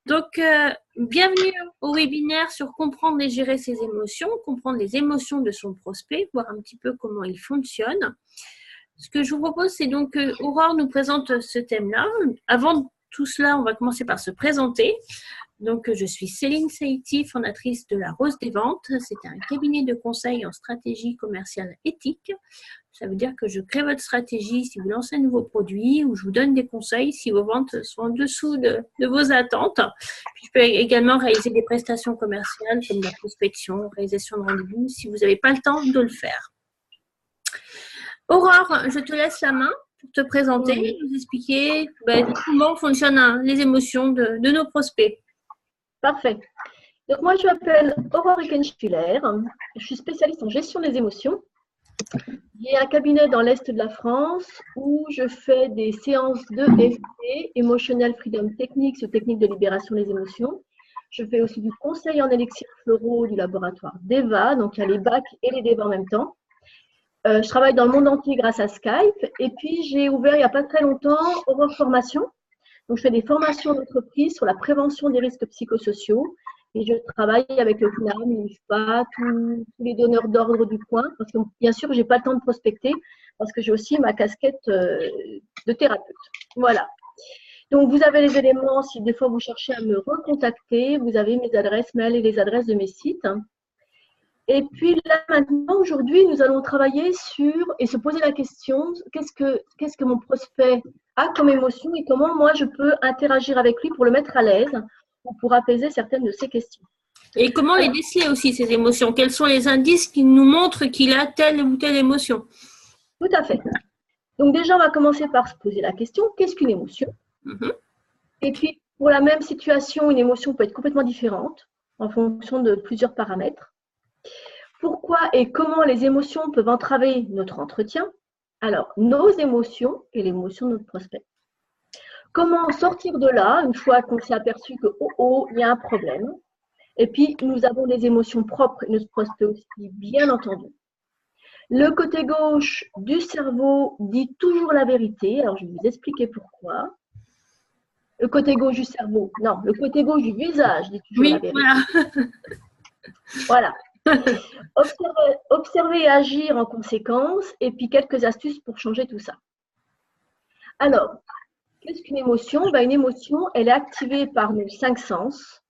Bienvenue au webinaire sur comprendre et gérer ses émotions, comprendre les émotions de son prospect, voir un petit peu comment il fonctionne. Ce que je vous propose, c'est donc que Aurore nous présente ce thème-là. Avant tout cela, on va commencer par se présenter. Donc, je suis Céline Saïti, fondatrice de La Rose des Ventes. C'est un cabinet de conseil en stratégie commerciale éthique. Ça veut dire que je crée votre stratégie si vous lancez un nouveau produit ou je vous donne des conseils si vos ventes sont en dessous de vos attentes. Puis, je peux également réaliser des prestations commerciales comme la prospection, réalisation de rendez-vous si vous n'avez pas le temps de le faire. Aurore, je te laisse la main pour te présenter et nous expliquer comment fonctionnent les émotions de nos prospects. Parfait. Donc, moi, je m'appelle Aurore Eckenstühler. Je suis spécialiste en gestion des émotions. J'ai un cabinet dans l'Est de la France où je fais des séances de EFT, Emotional Freedom Techniques, ou techniques de libération des émotions. Je fais aussi du conseil en élixirs floraux du laboratoire DEVA, donc il y a les BAC et les DEVA en même temps. Je travaille dans le monde entier grâce à Skype. Et puis, j'ai ouvert il n'y a pas très longtemps Aurore Formation. Donc, je fais des formations d'entreprise sur la prévention des risques psychosociaux. Et je travaille avec le CNAM, l'IFPA, tous les donneurs d'ordre du coin. Parce que, bien sûr, je n'ai pas le temps de prospecter parce que j'ai aussi ma casquette de thérapeute. Voilà. Donc, vous avez les éléments. Si des fois, vous cherchez à me recontacter, vous avez mes adresses mail et les adresses de mes sites. Et puis là, maintenant, aujourd'hui, nous allons travailler sur et se poser la question, qu'est-ce que mon prospect a comme émotion et comment moi, je peux interagir avec lui pour le mettre à l'aise ou pour apaiser certaines de ses questions. Et comment les déceler aussi, ces émotions? Quels sont les indices qui nous montrent qu'il a telle ou telle émotion? Tout à fait. Donc déjà, on va commencer par se poser la question, qu'est-ce qu'une émotion? Et puis, pour la même situation, une émotion peut être complètement différente en fonction de plusieurs paramètres. Pourquoi et comment les émotions peuvent entraver notre entretien? Alors, nos émotions et l'émotion de notre prospect. Comment sortir de là une fois qu'on s'est aperçu que il y a un problème? Et puis, nous avons des émotions propres et notre prospect aussi, bien entendu. Le côté gauche du cerveau dit toujours la vérité. Alors, je vais vous expliquer pourquoi. Le côté gauche du cerveau, non, le côté gauche du visage dit toujours la vérité. Voilà. Observer et agir en conséquence, et puis quelques astuces pour changer tout ça. Alors, qu'est-ce qu'une émotion? Une émotion, elle est activée par nos 5 sens,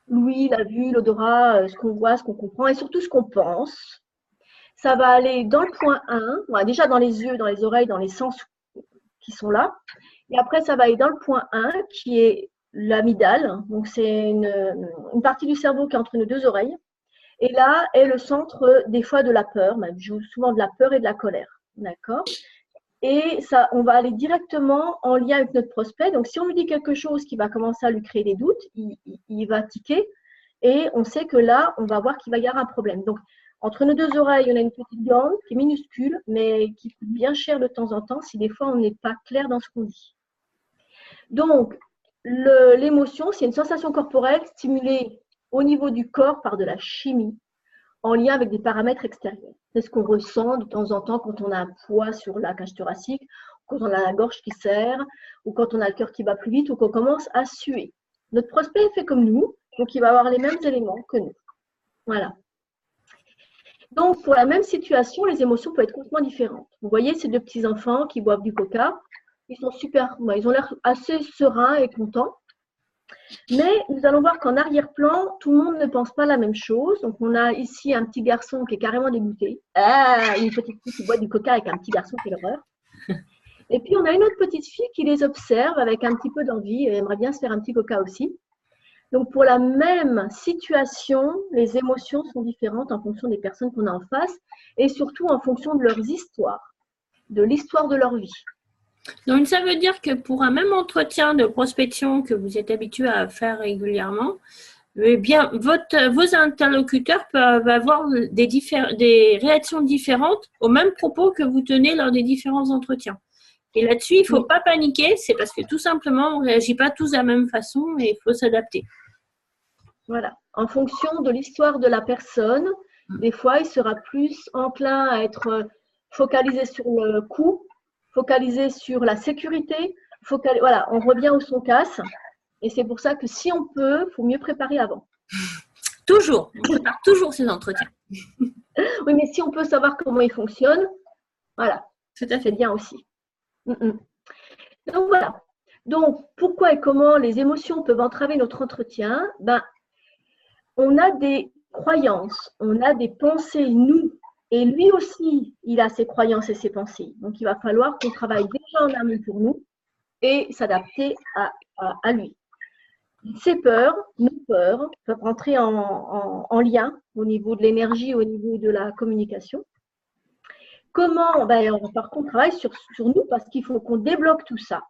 l'ouïe, la vue, l'odorat, ce qu'on voit, ce qu'on comprend, et surtout ce qu'on pense. Ça va aller dans le point 1, déjà dans les yeux, dans les oreilles, dans les sens qui sont là, et après ça va aller dans le point 1, qui est l'amygdale, donc c'est une partie du cerveau qui est entre nos deux oreilles. Et là est le centre des fois de la peur, même souvent de la peur et de la colère. D'accord? Et ça, on va aller directement en lien avec notre prospect. Donc, si on lui dit quelque chose qui va commencer à lui créer des doutes, il va tiquer. Et on sait que là, on va voir qu'il va y avoir un problème. Donc, entre nos deux oreilles, on a une petite glande qui est minuscule, mais qui coûte bien cher de temps en temps si des fois on n'est pas clair dans ce qu'on dit. Donc, l'émotion, c'est une sensation corporelle stimulée au niveau du corps par de la chimie, en lien avec des paramètres extérieurs. C'est ce qu'on ressent de temps en temps quand on a un poids sur la cage thoracique, quand on a la gorge qui serre, ou quand on a le cœur qui bat plus vite, ou qu'on commence à suer. Notre prospect est fait comme nous, donc il va avoir les mêmes éléments que nous. Voilà. Donc, pour la même situation, les émotions peuvent être complètement différentes. Vous voyez ces deux petits enfants qui boivent du coca, ils sont super, ils ont l'air assez sereins et contents. Mais nous allons voir qu'en arrière-plan, tout le monde ne pense pas la même chose. Donc, on a ici un petit garçon qui est carrément dégoûté. Une petite fille qui boit du coca avec un petit garçon, quelle horreur. Et puis, on a une autre petite fille qui les observe avec un petit peu d'envie et aimerait bien se faire un petit coca aussi. Donc, pour la même situation, les émotions sont différentes en fonction des personnes qu'on a en face et surtout en fonction de leurs histoires, de l'histoire de leur vie. Donc, ça veut dire que pour un même entretien de prospection que vous êtes habitué à faire régulièrement, eh bien, vos interlocuteurs peuvent avoir des réactions différentes aux mêmes propos que vous tenez lors des différents entretiens. Et là-dessus, il ne faut pas paniquer, c'est parce que tout simplement, on ne réagit pas tous de la même façon et il faut s'adapter. Voilà. En fonction de l'histoire de la personne, des fois, il sera plus enclin à être focalisé sur le coût, focalisé sur la sécurité. Voilà, on revient au son casse. Et c'est pour ça que si on peut, il faut mieux préparer avant. Toujours, on prépare toujours ces entretiens. Oui, mais si on peut savoir comment ils fonctionnent, voilà, Tout à fait. c'est bien aussi. Donc voilà. Donc, pourquoi et comment les émotions peuvent entraver notre entretien? On a des croyances, on a des pensées, nous. Et lui aussi, il a ses croyances et ses pensées. Donc, il va falloir qu'on travaille déjà en amont pour nous et s'adapter à lui. Ces peurs, nos peurs, peuvent rentrer en lien au niveau de l'énergie, au niveau de la communication. Comment? On va par contre travailler sur nous parce qu'il faut qu'on débloque tout ça.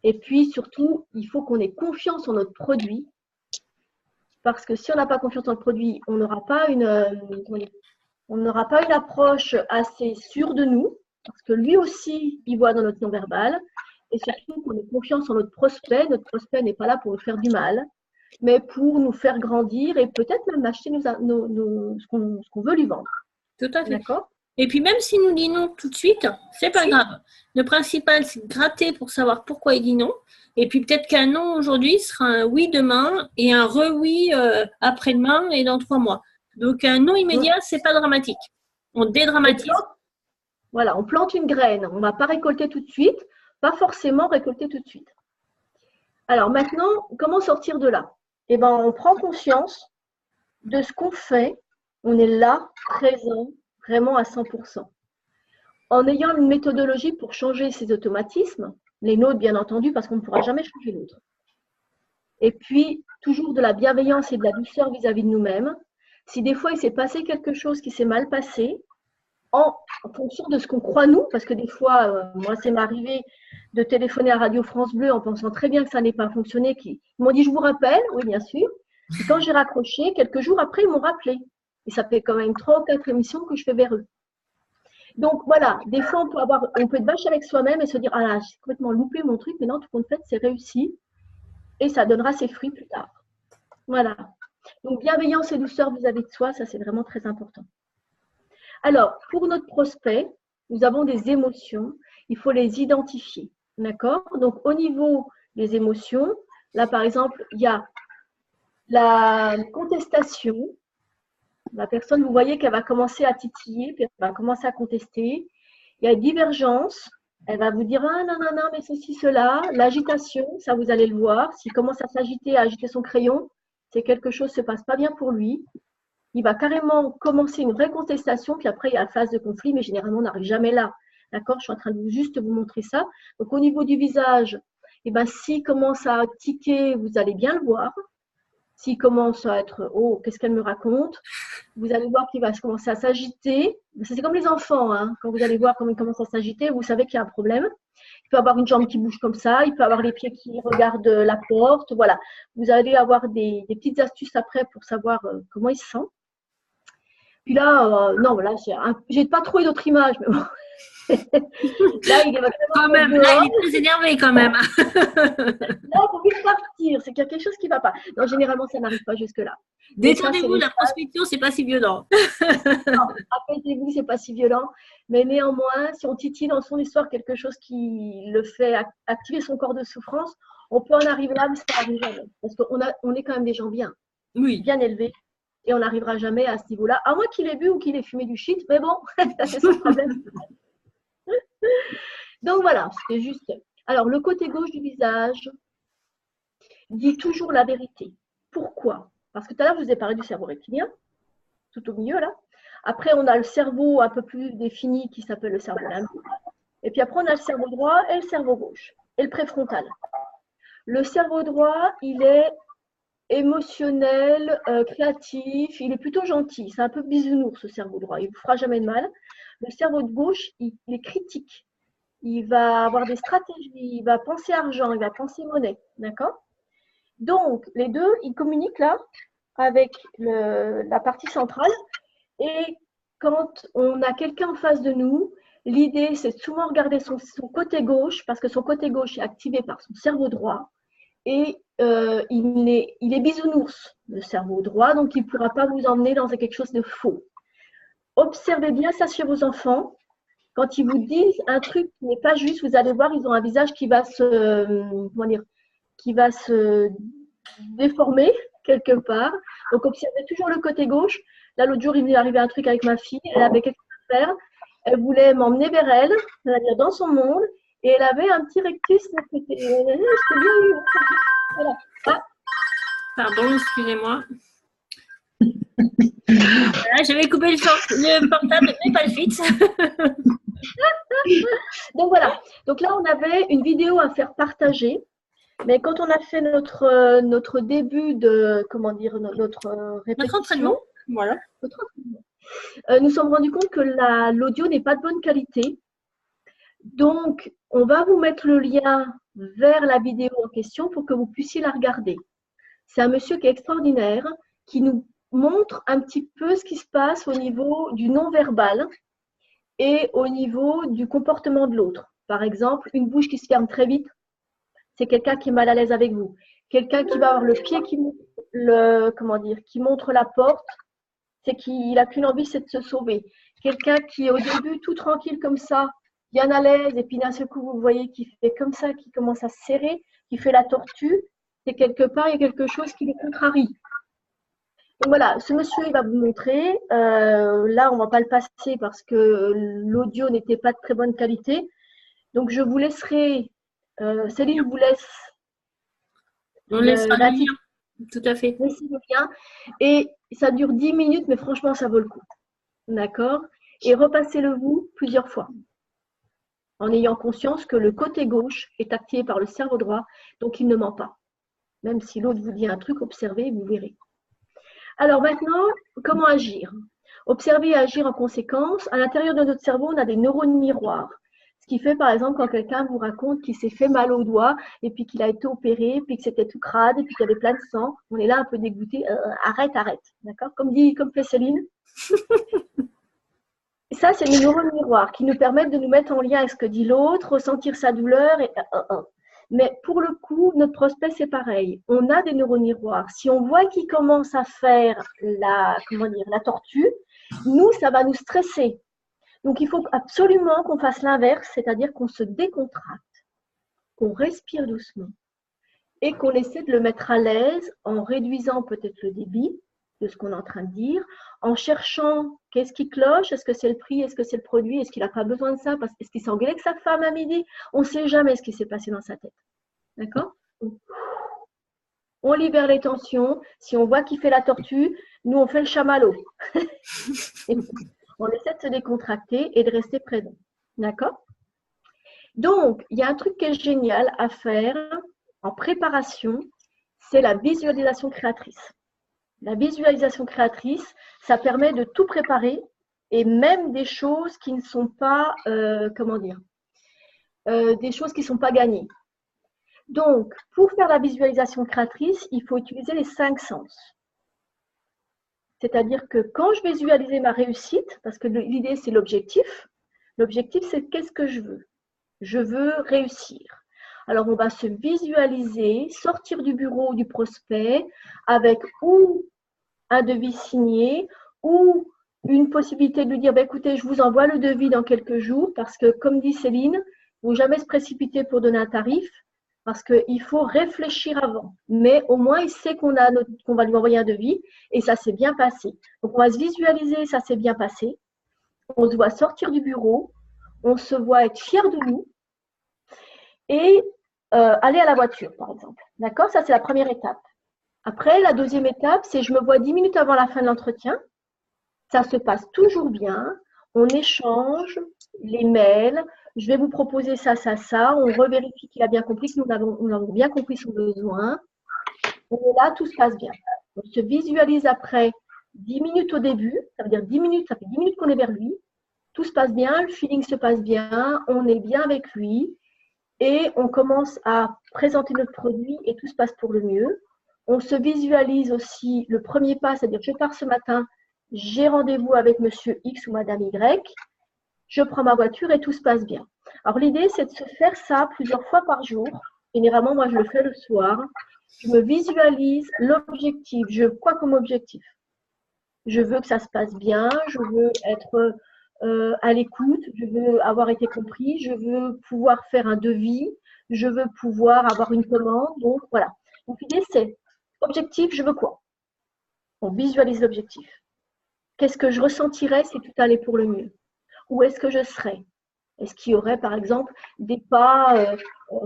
Et puis surtout, il faut qu'on ait confiance en notre produit. Parce que si on n'a pas confiance en le produit, on n'aura pas une approche assez sûre de nous. Parce que lui aussi, il voit dans notre non-verbal. Et surtout qu'on ait confiance en notre prospect. Notre prospect n'est pas là pour nous faire du mal, mais pour nous faire grandir et peut-être même acheter ce qu'on veut lui vendre. Tout à fait. D'accord ? Et puis même s'il nous dit non tout de suite, c'est pas grave. Le principal, c'est de gratter pour savoir pourquoi il dit non. Et puis peut-être qu'un non aujourd'hui sera un oui demain et un re-oui après-demain et dans 3 mois. Donc un non immédiat, c'est pas dramatique. On dédramatise. Voilà, on plante une graine. On ne va pas récolter tout de suite, pas forcément récolter tout de suite. Alors maintenant, comment sortir de là? Eh bien, on prend conscience de ce qu'on fait. On est là, présent, vraiment à 100%. En ayant une méthodologie pour changer ces automatismes, les nôtres bien entendu, parce qu'on ne pourra jamais changer l'autre. Et puis, toujours de la bienveillance et de la douceur vis-à-vis de nous-mêmes. Si des fois il s'est passé quelque chose qui s'est mal passé, en fonction de ce qu'on croit nous, parce que des fois, moi, c'est m'arrivé de téléphoner à Radio France Bleu en pensant très bien que ça n'ait pas fonctionné. Ils m'ont dit, je vous rappelle, oui, bien sûr. Et quand j'ai raccroché, quelques jours après, ils m'ont rappelé. Et ça fait quand même 3 ou 4 émissions que je fais vers eux. Donc voilà, des fois, on peut être vache avec soi-même et se dire, ah là, j'ai complètement loupé mon truc, mais non, tout compte fait, c'est réussi. Et ça donnera ses fruits plus tard. Voilà. Donc, bienveillance et douceur vis-à-vis de soi, ça, c'est vraiment très important. Alors, pour notre prospect, nous avons des émotions, il faut les identifier. D'accord? Donc, au niveau des émotions, là, par exemple, il y a la contestation. La personne, vous voyez qu'elle va commencer à titiller, puis elle va commencer à contester. Il y a une divergence. Elle va vous dire, ah non, non, non, mais ceci, cela. L'agitation, ça, vous allez le voir. S'il commence à s'agiter, à agiter son crayon, c'est quelque chose qui ne se passe pas bien pour lui. Il va carrément commencer une vraie contestation, puis après, il y a la phase de conflit, mais généralement, on n'arrive jamais là. D'accord? Je suis en train de juste vous montrer ça. Donc, au niveau du visage, eh ben, s'il commence à tiquer, vous allez bien le voir. S'il commence à être « Oh, qu'est-ce qu'elle me raconte ?» Vous allez voir qu'il va commencer à s'agiter. C'est comme les enfants, hein. Quand vous allez voir comment il commence à s'agiter, vous savez qu'il y a un problème. Il peut avoir une jambe qui bouge comme ça, il peut avoir les pieds qui regardent la porte. Voilà. Vous allez avoir des petites astuces après pour savoir comment il se sent. Puis là, non, voilà, j'ai pas trouvé d'autres images, mais bon. Là, il est quand même, là, il est très énervé quand même. Là, il faut vite partir. C'est qu'il y a quelque chose qui ne va pas. Non, généralement, ça n'arrive pas jusque-là. Détendez-vous, la prospection, c'est pas si violent. Non, apaisez-vous, c'est pas si violent. Mais néanmoins, si on titille dans son histoire quelque chose qui le fait activer son corps de souffrance, on peut en arriver là, mais ça n'arrive jamais. Parce qu'on est quand même des gens bien, bien élevés. Et on n'arrivera jamais à ce niveau-là. À moins qu'il ait bu ou qu'il ait fumé du shit. Mais bon, c'est son problème. Donc voilà, c'était juste. Alors, le côté gauche du visage dit toujours la vérité. Pourquoi? Parce que tout à l'heure, je vous ai parlé du cerveau reptilien, tout au milieu là. Après, on a le cerveau un peu plus défini qui s'appelle le cerveau limbique. Et puis après, on a le cerveau droit et le cerveau gauche, et le préfrontal. Le cerveau droit, il est émotionnel, créatif, il est plutôt gentil. C'est un peu bisounours, ce cerveau droit. Il ne vous fera jamais de mal. Le cerveau de gauche, il est critique. Il va avoir des stratégies, il va penser argent, il va penser monnaie. D'accord? Donc, les deux, ils communiquent là avec la partie centrale. Et quand on a quelqu'un en face de nous, l'idée, c'est de souvent regarder son côté gauche, parce que son côté gauche est activé par son cerveau droit. Et il est bisounours, le cerveau droit, donc il ne pourra pas vous emmener dans quelque chose de faux. Observez bien ça chez vos enfants. Quand ils vous disent un truc qui n'est pas juste, vous allez voir, ils ont un visage qui va qui va se déformer quelque part. Donc, observez toujours le côté gauche. Là, l'autre jour, il m'est arrivé un truc avec ma fille. Elle avait quelque chose à faire. Elle voulait m'emmener vers elle, c'est-à-dire dans son monde. Et elle avait un petit rectus. C'était bien eu. Voilà. Ah. Pardon, excusez-moi. Voilà, j'avais coupé le portable, mais pas le fixe. Donc voilà. Donc là, on avait une vidéo à faire partager. Mais quand on a fait notre début de, comment dire, notre répétition, entraînement, voilà. Nous sommes rendus compte que l'audio n'est pas de bonne qualité. Donc, on va vous mettre le lien vers la vidéo en question pour que vous puissiez la regarder. C'est un monsieur qui est extraordinaire, qui nous montre un petit peu ce qui se passe au niveau du non-verbal et au niveau du comportement de l'autre. Par exemple, une bouche qui se ferme très vite, c'est quelqu'un qui est mal à l'aise avec vous. Quelqu'un qui va avoir le pied qui montre la porte, c'est qu'il n'a qu'une envie, c'est de se sauver. Quelqu'un qui est au début tout tranquille comme ça, bien à l'aise, et puis d'un seul coup, vous voyez qu'il fait comme ça, qu'il commence à se serrer, qu'il fait la tortue, c'est quelque part, il y a quelque chose qui le contrarie. Donc voilà, ce monsieur, il va vous montrer. Là, on ne va pas le passer parce que l'audio n'était pas de très bonne qualité. Donc, je vous laisserai, Céline vous laisse. On laissera le lien, tout à fait. Laissez le lien. Et ça dure 10 minutes, mais franchement, ça vaut le coup. D'accord? Et repassez-le vous plusieurs fois. En ayant conscience que le côté gauche est activé par le cerveau droit, donc il ne ment pas. Même si l'autre vous dit un truc, observez, vous verrez. Alors maintenant, comment agir? Observer et agir en conséquence. À l'intérieur de notre cerveau, on a des neurones miroirs. Ce qui fait, par exemple, quand quelqu'un vous raconte qu'il s'est fait mal au doigt et puis qu'il a été opéré, puis que c'était tout crade et puis qu'il y avait plein de sang, on est là un peu dégoûté. Arrête. D'accord? Comme fait Céline. Et ça, c'est les neurones miroirs qui nous permettent de nous mettre en lien avec ce que dit l'autre, ressentir sa douleur. Mais pour le coup, notre prospect, c'est pareil. On a des neurones miroirs. Si on voit qu'il commence à faire la tortue, nous, ça va nous stresser. Donc, il faut absolument qu'on fasse l'inverse, c'est-à-dire qu'on se décontracte, qu'on respire doucement et qu'on essaie de le mettre à l'aise en réduisant peut-être le débit de ce qu'on est en train de dire, en cherchant qu'est-ce qui cloche, est-ce que c'est le prix, est-ce que c'est le produit, est-ce qu'il n'a pas besoin de ça, est-ce qu'il s'est engueulé avec sa femme à midi, on ne sait jamais ce qui s'est passé dans sa tête. D'accord? On libère les tensions. Si on voit qu'il fait la tortue, nous, on fait le chamallow. On essaie de se décontracter et de rester présent. D'accord? Donc, il y a un truc qui est génial à faire en préparation, c'est la visualisation créatrice. La visualisation créatrice, ça permet de tout préparer et même des choses qui ne sont pas, des choses qui ne sont pas gagnées. Donc, pour faire la visualisation créatrice, il faut utiliser les 5 sens. C'est-à-dire que quand je vais visualiser ma réussite, parce que l'idée, c'est l'objectif. L'objectif, c'est qu'est-ce que je veux? Je veux réussir. Alors, on va se visualiser, sortir du bureau du prospect avec ou un devis signé ou une possibilité de lui dire, écoutez, je vous envoie le devis dans quelques jours parce que, comme dit Céline, il ne faut jamais se précipiter pour donner un tarif parce qu'il faut réfléchir avant. Mais au moins, il sait qu'on va lui envoyer un devis et ça s'est bien passé. Donc, on va se visualiser, ça s'est bien passé. On se voit sortir du bureau, on se voit être fier de nous et aller à la voiture, par exemple. D'accord? Ça, c'est la première étape. Après, la deuxième étape, c'est je me vois 10 minutes avant la fin de l'entretien. Ça se passe toujours bien. On échange les mails. Je vais vous proposer ça, ça, ça. On revérifie qu'il a bien compris, que nous avons bien compris son besoin. On est là, tout se passe bien. On se visualise après 10 minutes au début. Ça veut dire 10 minutes, ça fait 10 minutes qu'on est vers lui. Tout se passe bien, le feeling se passe bien, on est bien avec lui. Et on commence à présenter notre produit et tout se passe pour le mieux. On se visualise aussi le premier pas, c'est-à-dire je pars ce matin, j'ai rendez-vous avec monsieur X ou madame Y, je prends ma voiture et tout se passe bien. Alors l'idée, c'est de se faire ça plusieurs fois par jour. Généralement, moi, je le fais le soir. Je me visualise l'objectif. Quoi comme objectif? Je veux que ça se passe bien, je veux être à l'écoute, je veux avoir été compris, je veux pouvoir faire un devis, je veux pouvoir avoir une commande. Donc, voilà. Donc, l'idée, c'est objectif, je veux quoi? On visualise l'objectif. Qu'est-ce que je ressentirais si tout allait pour le mieux? Où est-ce que je serais? Est-ce qu'il y aurait, par exemple, des pas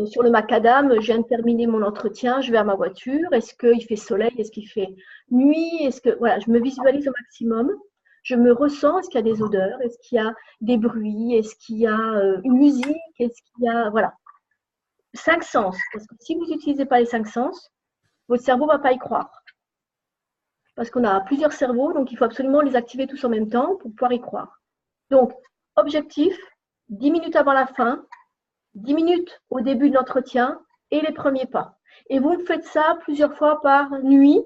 sur le macadam? Je viens de terminer mon entretien, je vais à ma voiture. Est-ce qu'il fait soleil? Est-ce qu'il fait nuit? Est-ce que, voilà, je me visualise au maximum. Je me ressens. Est-ce qu'il y a des odeurs? Est-ce qu'il y a des bruits? Est-ce qu'il y a une musique? Est-ce qu'il y a, voilà. 5 sens. Parce que si vous n'utilisez pas les 5 sens, votre cerveau ne va pas y croire. Parce qu'on a plusieurs cerveaux, donc il faut absolument les activer tous en même temps pour pouvoir y croire. Donc, objectif, 10 minutes avant la fin, 10 minutes au début de l'entretien et les premiers pas. Et vous faites ça plusieurs fois par nuit,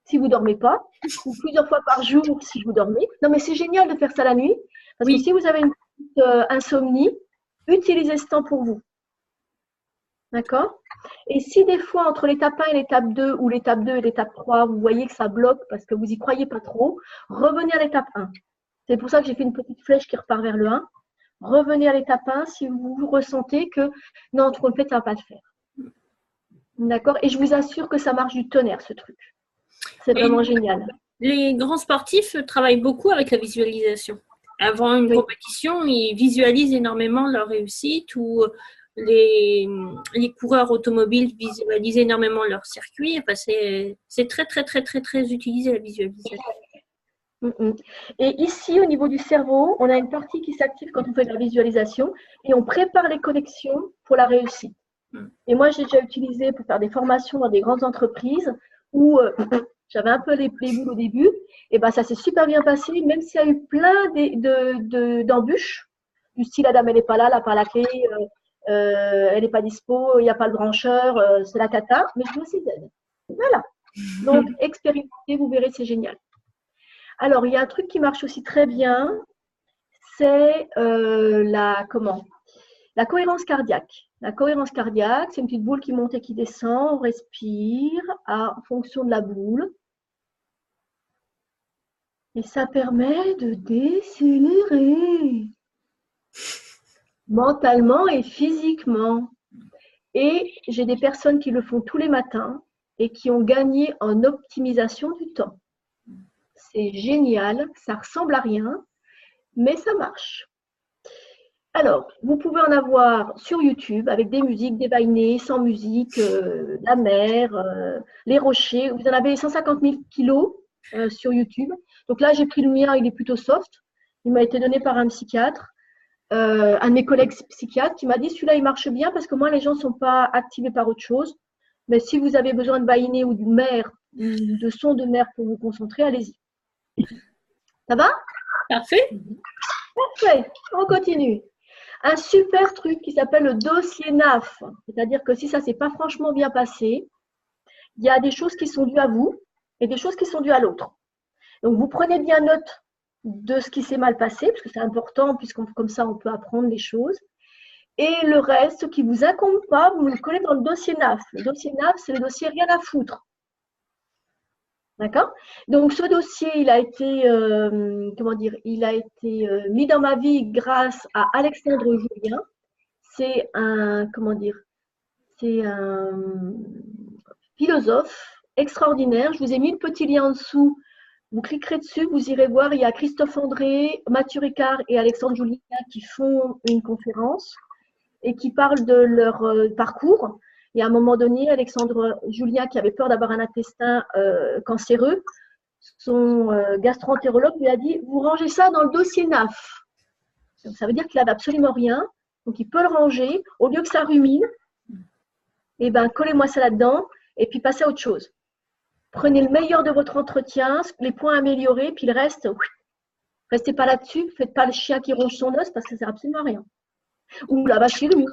si vous ne dormez pas, ou plusieurs fois par jour, si vous dormez. Non, mais c'est génial de faire ça la nuit, parce que si vous avez une petite insomnie, utilisez ce temps pour vous. D'accord? Et si des fois, entre l'étape 1 et l'étape 2, ou l'étape 2 et l'étape 3, vous voyez que ça bloque parce que vous n'y croyez pas trop, revenez à l'étape 1. C'est pour ça que j'ai fait une petite flèche qui repart vers le 1. Revenez à l'étape 1 si vous ressentez que non, trop le fait, ça ne va pas le faire. D'accord? Et je vous assure que ça marche du tonnerre, ce truc. C'est vraiment génial. Les grands sportifs travaillent beaucoup avec la visualisation. Avant une compétition, ils visualisent énormément leur réussite, ou les coureurs automobiles visualisent énormément leur circuit. Enfin, c'est très, très, très, très, très utilisé, la visualisation. Et ici, au niveau du cerveau, on a une partie qui s'active quand on fait de la visualisation et on prépare les connexions pour la réussite. Et moi, j'ai déjà utilisé pour faire des formations dans des grandes entreprises où j'avais un peu les boules au début. Et ben, ça s'est super bien passé, même s'il y a eu plein d'embûches, du style la dame, elle n'est pas là, elle n'a pas la clé, elle n'est pas dispo, il n'y a pas le brancheur, c'est la cata, mais je me suis dit, voilà. Donc, expérimentez, vous verrez, c'est génial. Alors, il y a un truc qui marche aussi très bien, c'est la cohérence cardiaque. La cohérence cardiaque, c'est une petite boule qui monte et qui descend. On respire en fonction de la boule. Et ça permet de décélérer mentalement et physiquement. Et j'ai des personnes qui le font tous les matins et qui ont gagné en optimisation du temps. C'est génial, ça ressemble à rien, mais ça marche. Alors, vous pouvez en avoir sur YouTube avec des musiques, des baïnés, sans musique, la mer, les rochers. Vous en avez 150 000 kilos sur YouTube. Donc là, j'ai pris le mien, il est plutôt soft. Il m'a été donné par un psychiatre, un de mes collègues psychiatres qui m'a dit celui-là, il marche bien parce que moi, les gens ne sont pas activés par autre chose. Mais si vous avez besoin de baïnés ou de mer, de son de mer pour vous concentrer, allez-y. Ça va? Parfait. Parfait. On continue. Un super truc qui s'appelle le dossier NAF. C'est-à-dire que si ça ne s'est pas franchement bien passé, il y a des choses qui sont dues à vous et des choses qui sont dues à l'autre. Donc, vous prenez bien note de ce qui s'est mal passé, parce que c'est important, puisqu'on comme ça, on peut apprendre les choses. Et le reste, ce qui ne vous incombe pas, vous le collez dans le dossier NAF. Le dossier NAF, c'est le dossier rien à foutre. D'accord? Donc, ce dossier, il a été, mis dans ma vie grâce à Alexandre Julien. C'est un philosophe extraordinaire. Je vous ai mis le petit lien en dessous. Vous cliquerez dessus, vous irez voir. Il y a Christophe André, Mathieu Ricard et Alexandre Julien qui font une conférence et qui parlent de leur parcours. Et à un moment donné, Alexandre Julien, qui avait peur d'avoir un intestin cancéreux, son gastro-entérologue lui a dit « Vous rangez ça dans le dossier NAF ». Donc, ça veut dire qu'il n'avait absolument rien. Donc, il peut le ranger. Au lieu que ça rumine, eh ben, collez-moi ça là-dedans et puis passez à autre chose. Prenez le meilleur de votre entretien, les points améliorés, puis le reste, restez pas là-dessus. Faites pas le chien qui ronge son os parce que ça ne sert absolument à rien. Ou la vache qui rumine.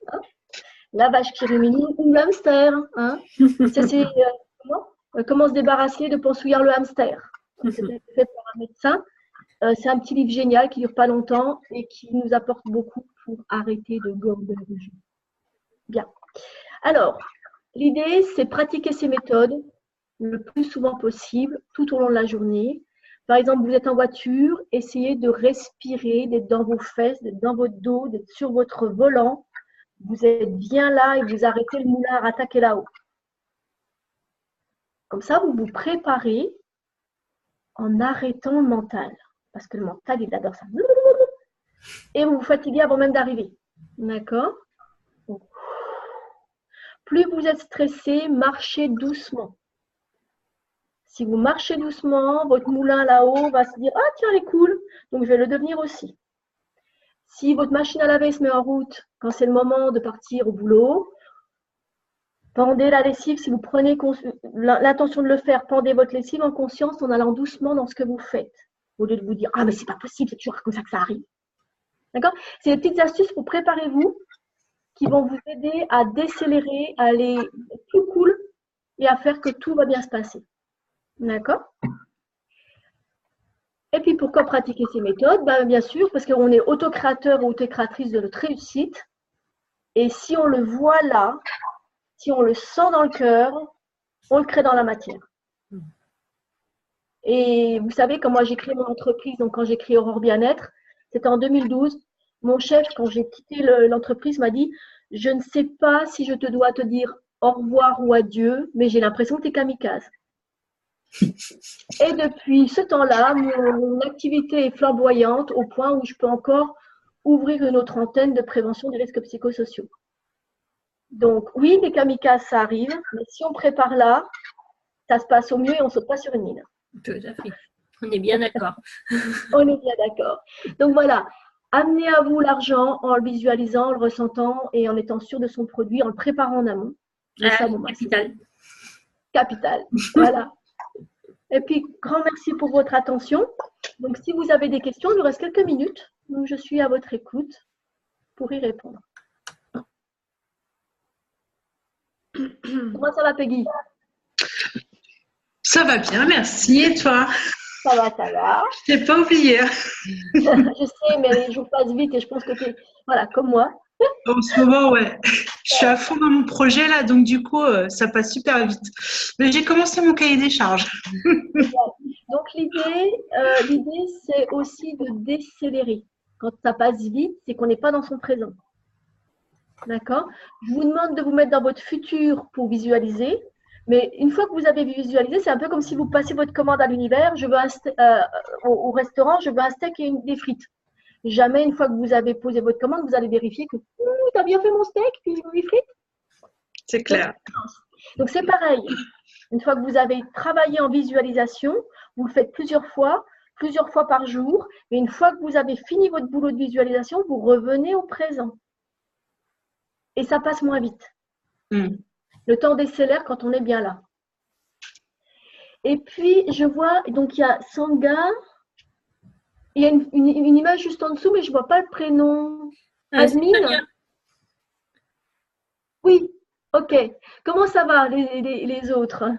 Hein, la vache qui rumine ou l'hamster. Hein. C'est comment se débarrasser de pensouillard le hamster. C'est fait par un médecin. C'est un petit livre génial qui ne dure pas longtemps et qui nous apporte beaucoup pour arrêter de gorger. Bien. Alors, l'idée, c'est pratiquer ces méthodes le plus souvent possible, tout au long de la journée. Par exemple, vous êtes en voiture, essayez de respirer, d'être dans vos fesses, d'être dans votre dos, d'être sur votre volant, vous êtes bien là et vous arrêtez le moulin à rattaquer là-haut. Comme ça, vous vous préparez en arrêtant le mental. Parce que le mental, il adore ça. Et vous vous fatiguez avant même d'arriver. D'accord? Plus vous êtes stressé, marchez doucement. Si vous marchez doucement, votre moulin là-haut va se dire « Ah tiens, elle est cool, donc je vais le devenir aussi ». Si votre machine à laver se met en route quand c'est le moment de partir au boulot, pendez la lessive. Si vous prenez l'intention de le faire, pendez votre lessive en conscience en allant doucement dans ce que vous faites. Au lieu de vous dire « Ah mais c'est pas possible, c'est toujours comme ça que ça arrive ». D'accord? C'est des petites astuces pour préparer-vous qui vont vous aider à décélérer, à aller plus cool et à faire que tout va bien se passer. D'accord? Et puis, pourquoi pratiquer ces méthodes? Bien sûr, parce qu'on est autocréateur ou autocréatrice de notre réussite. Et si on le voit là, si on le sent dans le cœur, on le crée dans la matière. Et vous savez, quand moi j'ai créé mon entreprise, donc quand j'ai créé Aurore Bien-être, c'était en 2012. Mon chef, quand j'ai quitté l'entreprise, m'a dit « Je ne sais pas si je te dois te dire au revoir ou adieu, mais j'ai l'impression que tu es kamikaze. » Et depuis ce temps-là, mon activité est flamboyante au point où je peux encore ouvrir une autre antenne de prévention des risques psychosociaux. Donc oui, des kamikazes, ça arrive, mais si on prépare là, ça se passe au mieux et on ne saute pas sur une mine. Tout à fait. On est bien d'accord. On est bien d'accord. Donc voilà, amenez à vous l'argent en le visualisant, en le ressentant et en étant sûr de son produit, en le préparant en amont. Capital. Capital, voilà. Et puis, grand merci pour votre attention. Donc, si vous avez des questions, il nous reste quelques minutes. Donc, je suis à votre écoute pour y répondre. Comment ça va, Peggy? Ça va bien, merci. Et toi? Ça va, ça va. Je t'ai pas oublié. Je sais, mais les jours passent vite et je pense que tu es, voilà, comme moi. En ce moment, ouais. Je suis à fond dans mon projet là, donc du coup, ça passe super vite. Mais j'ai commencé mon cahier des charges. Donc, l'idée, c'est aussi de décélérer. Quand ça passe vite, c'est qu'on n'est pas dans son présent. D'accord? Je vous demande de vous mettre dans votre futur pour visualiser. Mais une fois que vous avez visualisé, c'est un peu comme si vous passez votre commande à l'univers. Je veux au restaurant, je veux un steak et des frites. Jamais, une fois que vous avez posé votre commande, vous allez vérifier que tu as bien fait mon steak puis les frites. C'est clair. Donc, c'est pareil. Une fois que vous avez travaillé en visualisation, vous le faites plusieurs fois par jour. Et une fois que vous avez fini votre boulot de visualisation, vous revenez au présent. Et ça passe moins vite. Le temps décélère quand on est bien là. Et puis, je vois, donc il y a Sanga. Il y a une image juste en dessous, mais je ne vois pas le prénom. Admin? Oui, ok. Comment ça va, les autres?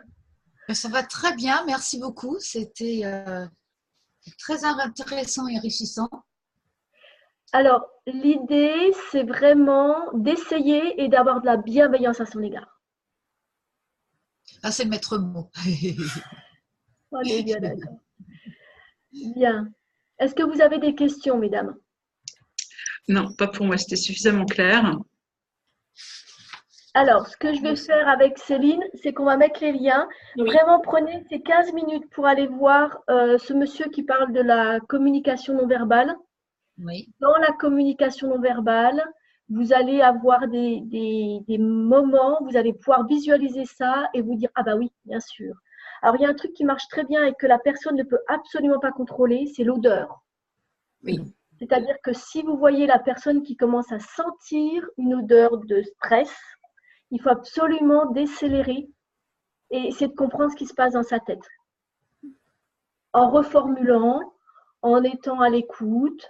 Ça va très bien, merci beaucoup. C'était très intéressant et enrichissant. Alors, l'idée, c'est vraiment d'essayer et d'avoir de la bienveillance à son égard. Ah, c'est le maître mot. On est bien d'accord. Bien. Est-ce que vous avez des questions, mesdames? Non, pas pour moi, c'était suffisamment clair. Alors, ce que je vais faire avec Céline, c'est qu'on va mettre les liens. Oui. Vraiment, prenez ces 15 minutes pour aller voir ce monsieur qui parle de la communication non verbale. Oui. Dans la communication non verbale, vous allez avoir des moments, vous allez pouvoir visualiser ça et vous dire « Ah bah oui, bien sûr ». Alors, il y a un truc qui marche très bien et que la personne ne peut absolument pas contrôler, c'est l'odeur. Oui. C'est-à-dire que si vous voyez la personne qui commence à sentir une odeur de stress, il faut absolument décélérer et essayer de comprendre ce qui se passe dans sa tête. En reformulant, en étant à l'écoute.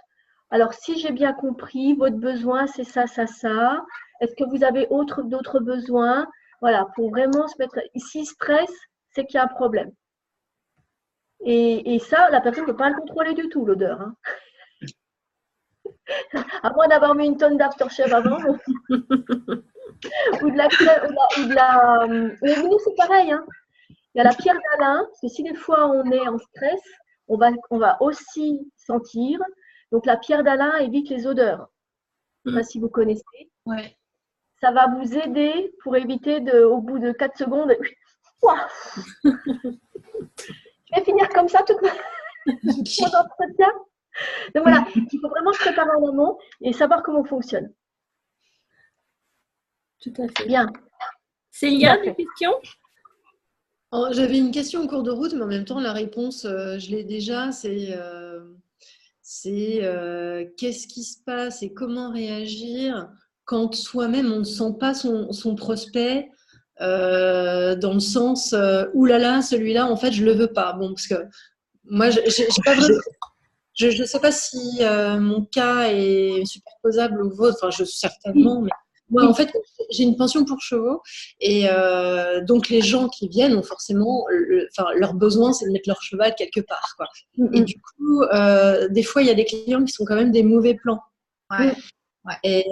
Alors, si j'ai bien compris, votre besoin, c'est ça, ça, ça. Est-ce que vous avez d'autres besoins? Voilà, pour vraiment se mettre… Ici, stress, c'est qu'il y a un problème. Et ça, la personne ne peut pas le contrôler du tout, l'odeur. Hein. À moins d'avoir mis une tonne d'aftershave avant. ou de la… Mais nous, c'est pareil. Hein. Il y a la pierre d'Alain, parce que si des fois on est en stress, on va aussi sentir. Donc, la pierre d'Alain évite les odeurs. Je ne sais pas si vous connaissez. Ouais. ça va vous aider pour éviter au bout de 4 secondes, ouah, je vais finir comme ça tout mon entretien. Donc voilà, il faut vraiment se préparer en amont et savoir comment on fonctionne. Tout à fait. Bien. Célia, des questions? J'avais une question en cours de route, mais en même temps, la réponse, je l'ai déjà. Qu'est-ce qui se passe et comment réagir quand soi-même, on ne sent pas son prospect dans le sens oulala, celui-là, en fait, je ne le veux pas. Bon, parce que moi, je ne sais pas si mon cas est superposable au vôtre, enfin, certainement, mais moi, en fait, j'ai une pension pour chevaux et donc les gens qui viennent ont forcément, leur besoin, c'est de mettre leur cheval quelque part, quoi. Et du coup, des fois, il y a des clients qui sont quand même des mauvais plans. Ouais. Et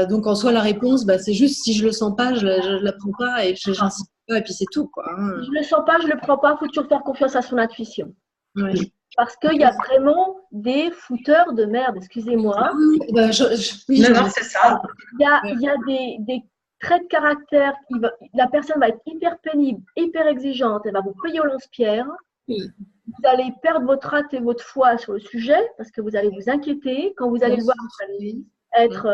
donc, en soi, la réponse, c'est juste si je le sens pas, je la prends pas et je n'insiste pas et puis c'est tout, quoi. Si je le sens pas, je le prends pas. Il faut toujours faire confiance à son intuition. Ouais. Parce qu'il y a vraiment des fouteurs de merde, excusez-moi. Non, c'est ça. Il y a des traits de caractère. La personne va être hyper pénible, hyper exigeante. Elle va vous payer au lance-pierre. Oui. Vous allez perdre votre hâte et votre foi sur le sujet parce que vous allez vous inquiéter. Quand vous allez le voir, vous allez être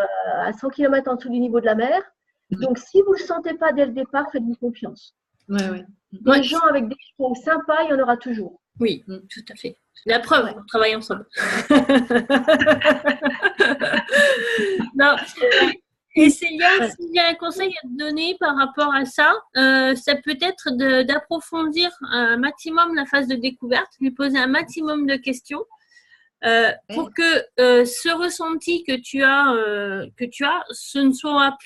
à 100 km en dessous du niveau de la mer. Donc, si vous ne le sentez pas dès le départ, faites-vous confiance. Les gens avec des chevaux sympas, il y en aura toujours. Oui, tout à fait. La preuve, on travaille ensemble. Non. Et Célia, s'il y a un conseil à te donner par rapport à ça, ça peut être d'approfondir un maximum la phase de découverte, lui poser un maximum de questions pour que ce ressenti que tu as, ce ne soit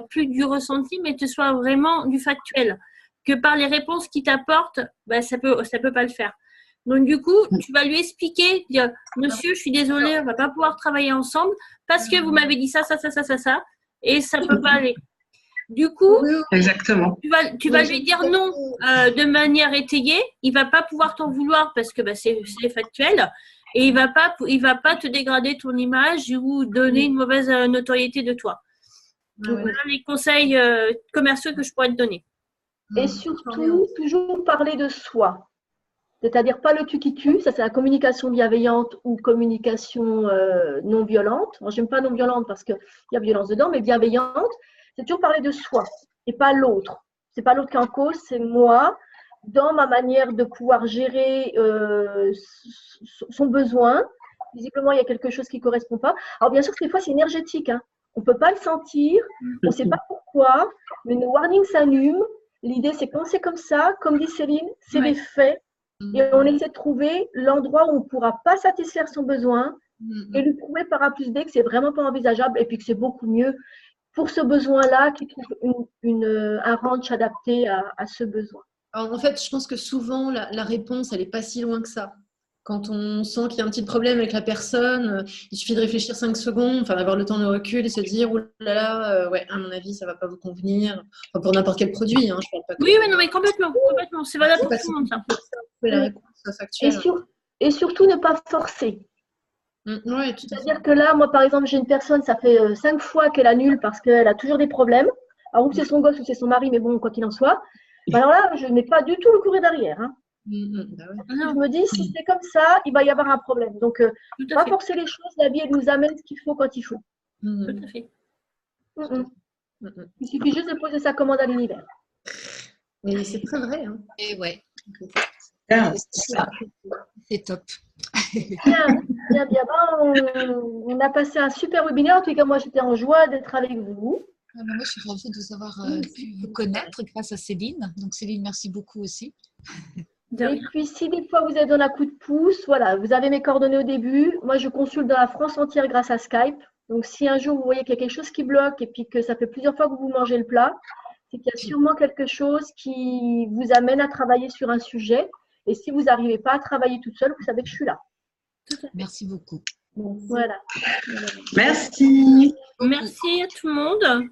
plus du ressenti, mais que ce soit vraiment du factuel. Que par les réponses qu'il t'apporte, ça peut pas le faire. Donc, du coup, tu vas lui expliquer, dire, monsieur, je suis désolée, on va pas pouvoir travailler ensemble parce que vous m'avez dit ça, et ça peut pas aller. Du coup, exactement. Tu vas lui dire non de manière étayée. Il va pas pouvoir t'en vouloir parce que c'est factuel. Et il va pas te dégrader ton image ou donner une mauvaise notoriété de toi. Donc, voilà les conseils commerciaux que je pourrais te donner. Et surtout, toujours parler de soi. C'est-à-dire pas le tu qui tue, ça c'est la communication bienveillante ou communication non violente. Moi, j'aime pas non violente parce qu'il y a violence dedans, mais bienveillante, c'est toujours parler de soi et pas l'autre. C'est pas l'autre qui est en cause, c'est moi, dans ma manière de pouvoir gérer son besoin. Visiblement, il y a quelque chose qui ne correspond pas. Alors bien sûr, des fois, c'est énergétique. On ne peut pas le sentir, on ne sait pas pourquoi, mais nos warnings s'allument. L'idée, c'est quand c'est comme ça, comme dit Céline, c'est des faits. Et on essaie de trouver l'endroit où on ne pourra pas satisfaire son besoin et lui prouver par A plus B que c'est vraiment pas envisageable et puis que c'est beaucoup mieux pour ce besoin-là qu'il trouve un ranch adapté à ce besoin. Alors, en fait, je pense que souvent, la réponse, elle n'est pas si loin que ça. Quand on sent qu'il y a un petit problème avec la personne, il suffit de réfléchir 5 secondes, d'avoir le temps de recul et se dire, oh là là, à mon avis, ça ne va pas vous convenir. Enfin, pour n'importe quel produit, je parle pas que... Oui, non, mais complètement. C'est valable pour tout le monde, ça. La réponse factuelle. Et surtout, ne pas forcer. Ouais, c'est-à-dire que là, moi, par exemple, j'ai une personne, ça fait 5 fois qu'elle annule parce qu'elle a toujours des problèmes. Alors, ou c'est son gosse ou c'est son mari, mais bon, quoi qu'il en soit. Alors là, je ne mets pas du tout le courrier derrière. Je me dis, si c'est comme ça, il va y avoir un problème. Donc, pas forcer les choses, la vie, elle nous amène ce qu'il faut quand il faut. Tout à fait. Il suffit juste de poser sa commande à l'univers. Et c'est très vrai. Et ouais. C'est top. Bien. On a passé un super webinaire. En tout cas, moi, j'étais en joie d'être avec vous. Moi, je suis ravie de vous avoir pu vous connaître grâce à Céline. Donc, Céline, merci beaucoup aussi. Et puis, si des fois vous êtes dans un coup de pouce, voilà, vous avez mes coordonnées au début. Moi, je consulte dans la France entière grâce à Skype. Donc, si un jour vous voyez qu'il y a quelque chose qui bloque et puis que ça fait plusieurs fois que vous mangez le plat, c'est qu'il y a sûrement quelque chose qui vous amène à travailler sur un sujet. Et si vous n'arrivez pas à travailler toute seule, vous savez que je suis là. Merci beaucoup. Voilà. Merci. Merci à tout le monde.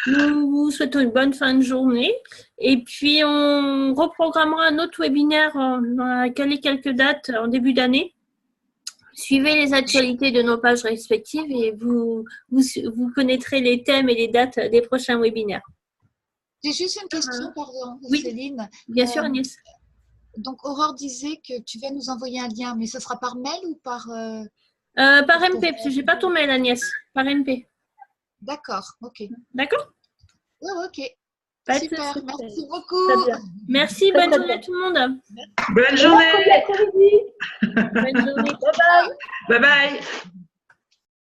Nous vous souhaitons une bonne fin de journée. Et puis, on reprogrammera un autre webinaire. On a calé quelques dates en début d'année. Suivez les actualités de nos pages respectives et vous connaîtrez les thèmes et les dates des prochains webinaires. J'ai juste une question, pardon, Oui. Céline. Bien sûr, Agnès. Donc, Aurore disait que tu vas nous envoyer un lien, mais ce sera par mail ou par… Par MP, parce que je n'ai pas ton mail, Agnès. Par MP. D'accord, ok. D'accord? Ouais, ok. Pas de Super, souci. merci beaucoup. Très bien. Merci, Très, bonne très journée à bien. tout le monde. Bonne journée. Mercredi après-midi. Bonne journée. Bye bye. Bye bye.